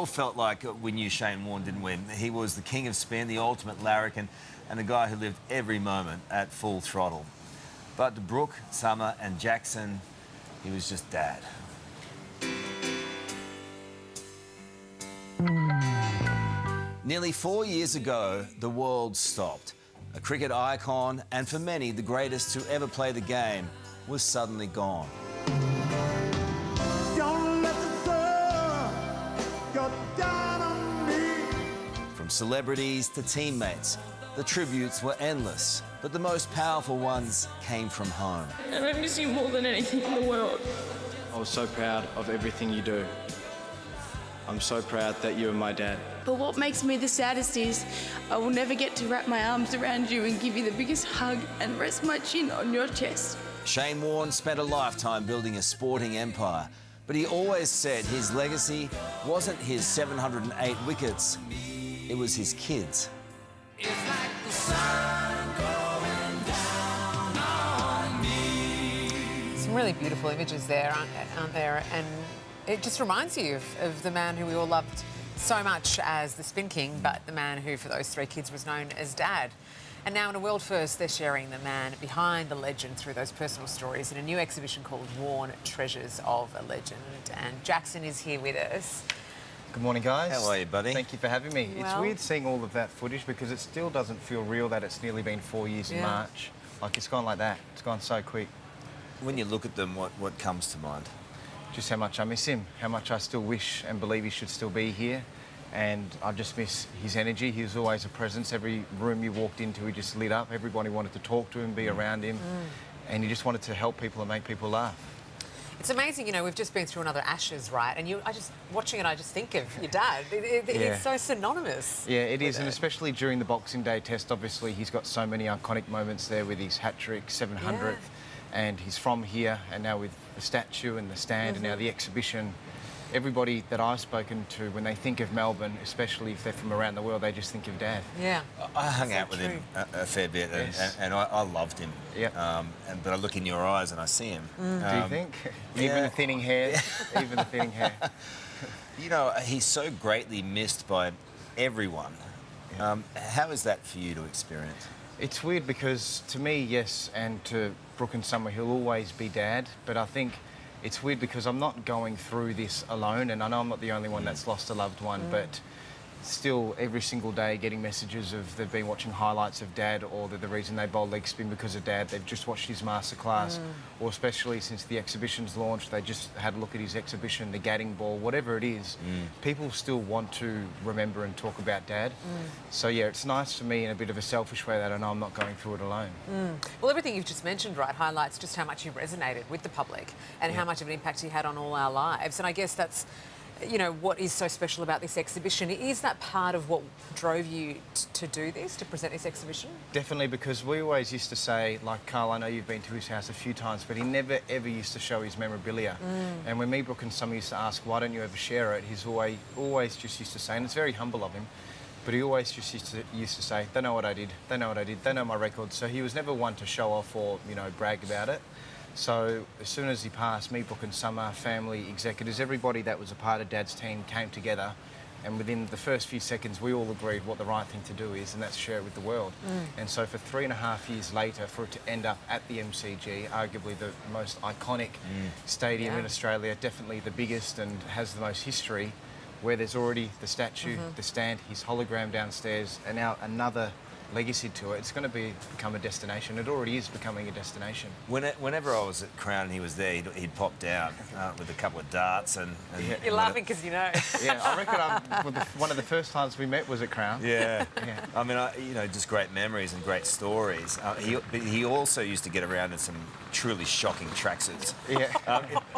all felt like we knew Shane Warne, didn't we? He was the king of spin, the ultimate larrikin, and the guy who lived every moment at full throttle. But to Brooke, Summer and Jackson, he was just Dad. Nearly 4 years ago, the world stopped. A cricket icon, and for many, the greatest to ever play the game, was suddenly gone. Don't let the sun go down on me. From celebrities to teammates, the tributes were endless, but the most powerful ones came from home. And I miss you more than anything in the world. I was so proud of everything you do. I'm so proud that you are my dad. But what makes me the saddest is I will never get to wrap my arms around you and give you the biggest hug and rest my chin on your chest. Shane Warne spent a lifetime building a sporting empire, but he always said his legacy wasn't his 708 wickets, it was his kids. It's like the sun going down on me. Some really beautiful images there, aren't there? And it just reminds you of the man who we all loved so much as the Spin King, but the man who, for those 3 kids, was known as Dad. And now in a world first, they're sharing the man behind the legend through those personal stories in a new exhibition called Warne Treasures of a Legend. And Jackson is here with us. Good morning, guys. How are you, buddy? Thank you for having me. Well, it's weird seeing all of that footage because it still doesn't feel real that it's nearly been 4 years in March. Like, it's gone like that. It's gone so quick. When you look at them, what comes to mind? Just how much I miss him, how much I still wish and believe he should still be here. And I just miss his energy. He was always a presence. Every room you walked into, he just lit up. Everybody wanted to talk to him, be around him. And he just wanted to help people and make people laugh. It's amazing, you know, we've just been through another Ashes, right? And watching it, I just think of your dad. It's so synonymous. Yeah, it is, and especially during the Boxing Day test, obviously he's got so many iconic moments there with his hat-trick, 700th, and he's from here, and now with the statue and the stand and now the exhibition. Everybody that I've spoken to, when they think of Melbourne, especially if they're from around the world, they just think of Dad. Yeah. I hung out with him a fair bit, and I loved him. Yeah. But I look in your eyes and I see him. Do you think? Even the thinning hair. Even the thinning hair. You know, he's so greatly missed by everyone. How is that for you to experience? It's weird because to me, yes, and to Brooke and Summer, he'll always be Dad. But I think it's weird because I'm not going through this alone, and I know I'm not the only one that's lost a loved one, but still every single day getting messages of they've been watching highlights of Dad, or the reason they bowl leg spin because of Dad, they've just watched his masterclass, or especially since the exhibition's launched, they just had a look at his exhibition, the gadding ball, whatever it is. People still want to remember and talk about Dad. So yeah, it's nice for me in a bit of a selfish way that I know I'm not going through it alone. Well, everything you've just mentioned, right, highlights just how much you resonated with the public and how much of an impact he had on all our lives. And I guess that's, you know, what is so special about this exhibition. Is that part of what drove you to do this, to present this exhibition? Definitely, because we always used to say, like Carl, I know you've been to his house a few times, but he never ever used to show his memorabilia. And when me, Brooke and Summer used to ask, why don't you ever share it, he's always just used to say, and it's very humble of him, but he always just used to say, they know what I did, they know what I did, they know my record. So he was never one to show off or, you know, brag about it. So as soon as he passed, me, Brooke and Summer, family, executives, everybody that was a part of Dad's team came together, and within the first few seconds we all agreed what the right thing to do is, and that's share it with the world. And so for 3.5 years later, for it to end up at the MCG, arguably the most iconic stadium in Australia, definitely the biggest and has the most history, where there's already the statue, the stand, his hologram downstairs, and now another legacy to it, it's going to become a destination. It already is becoming a destination. Whenever I was at Crown and he was there, he'd popped out with a couple of darts and You're laughing because you know. Yeah, I reckon one of the first times we met was at Crown. Yeah. I mean, you know, just great memories and great stories. But he also used to get around in some truly shocking tracksuits. Yeah.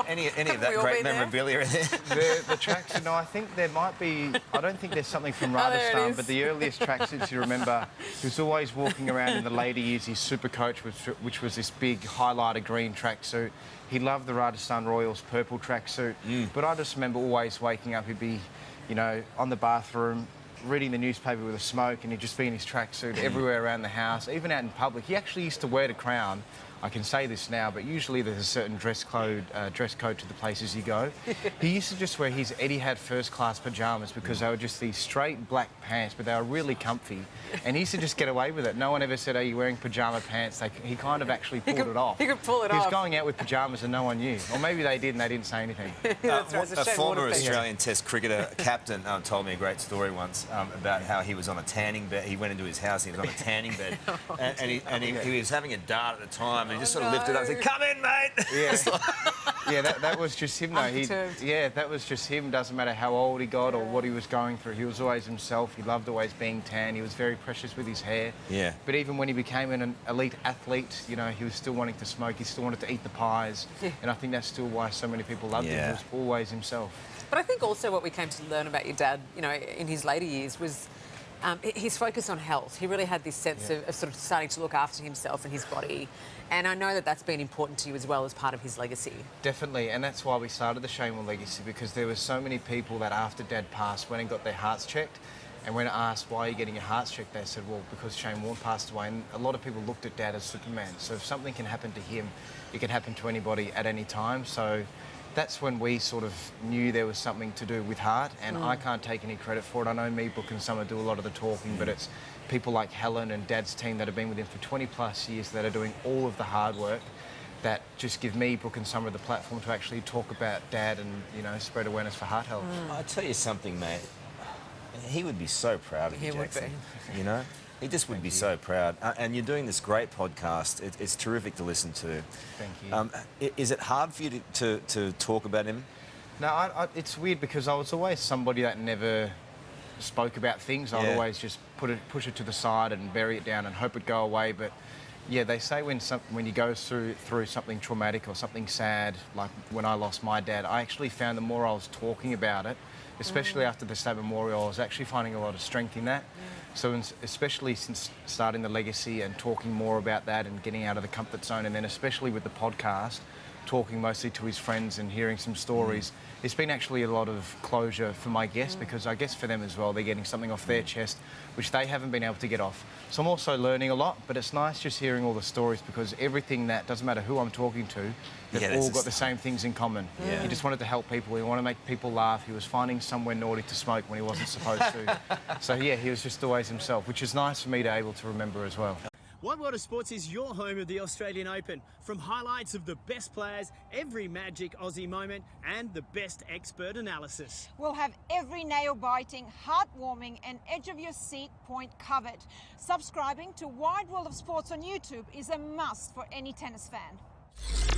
Any of that great memorabilia in there? The tracksuit, no, I think there might be, I don't think there's something from Rajasthan, but the earliest tracksuits you remember, he was always walking around in the later years, his super coach, which was this big highlighter green tracksuit. He loved the Rajasthan Royals purple tracksuit. But I just remember always waking up, he'd be, you know, on the bathroom, reading the newspaper with a smoke, and he'd just be in his tracksuit everywhere around the house, even out in public. He actually used to wear the Crown I can say this now, but usually there's a certain dress code to the places you go. He used to just wear his Etihad first class pyjamas because they were just these straight black pants, but they were really comfy. And he used to just get away with it. No one ever said, "Are you wearing pyjama pants?" He kind of actually pulled it off. He could pull it off. He off. was going out with pyjamas and no one knew. Or maybe they did and they didn't say anything. That's right. It's A Shane former Warne thing. Australian Test cricketer captain told me a great story once about how he was on a tanning bed. He went into his house, he was on a tanning bed, and he was having a dart at the time, and he just sort of lifted up and said, "Come in, mate." Yeah, that was just him, though. Unperturbed. That was just him. Doesn't matter how old he got or what he was going through. He was always himself. He loved always being tan. He was very precious with his hair. Yeah. But even when he became an elite athlete, you know, he was still wanting to smoke. He still wanted to eat the pies. Yeah. And I think that's still why so many people loved him. He was always himself. But I think also what we came to learn about your dad, you know, in his later years was his focus on health. He really had this sense of sort of starting to look after himself and his body. And I know that that's been important to you as well as part of his legacy. Definitely, and that's why we started the Shane Warne Legacy, because there were so many people that after Dad passed went and got their hearts checked. And when asked, why are you getting your hearts checked, they said, well, because Shane Warne passed away. And a lot of people looked at Dad as Superman. So if something can happen to him, it can happen to anybody at any time. So that's when we sort of knew there was something to do with heart, and I can't take any credit for it. I know me, Brooke and Summer do a lot of the talking, but it's people like Helen and Dad's team that have been with him for 20 plus years that are doing all of the hard work that just give me, Brooke and Summer, the platform to actually talk about Dad and, you know, spread awareness for heart health. I'll tell you something, mate. He would be so proud of you, He would Jackson. be. You know? He just would be so proud. And you're doing this great podcast. It's terrific to listen to. Thank you. Is it hard for you to talk about him? No, it's weird because I was always somebody that never spoke about things. I'd always just push it to the side and bury it down and hope it'd go away. But yeah, they say when you go through something traumatic or something sad, like when I lost my dad, I actually found the more I was talking about it, especially after the State Memorial, I was actually finding a lot of strength in that. So especially since starting the legacy and talking more about that and getting out of the comfort zone, and then especially with the podcast, talking mostly to his friends and hearing some stories, it's been actually a lot of closure for my guests, because I guess for them as well, they're getting something off their chest, which they haven't been able to get off. So I'm also learning a lot, but it's nice just hearing all the stories, because everything that, doesn't matter who I'm talking to, they've all got the same things in common. He just wanted to help people, he wanted to make people laugh, he was finding somewhere naughty to smoke when he wasn't supposed to. So yeah, he was just always himself, which is nice for me to be able to remember as well. One World of Sports is your home of the Australian Open. From highlights of the best players, every magic Aussie moment, and the best expert analysis. We'll have every nail-biting, heartwarming and edge-of-your-seat point covered. Subscribing to Wide World of Sports on YouTube is a must for any tennis fan.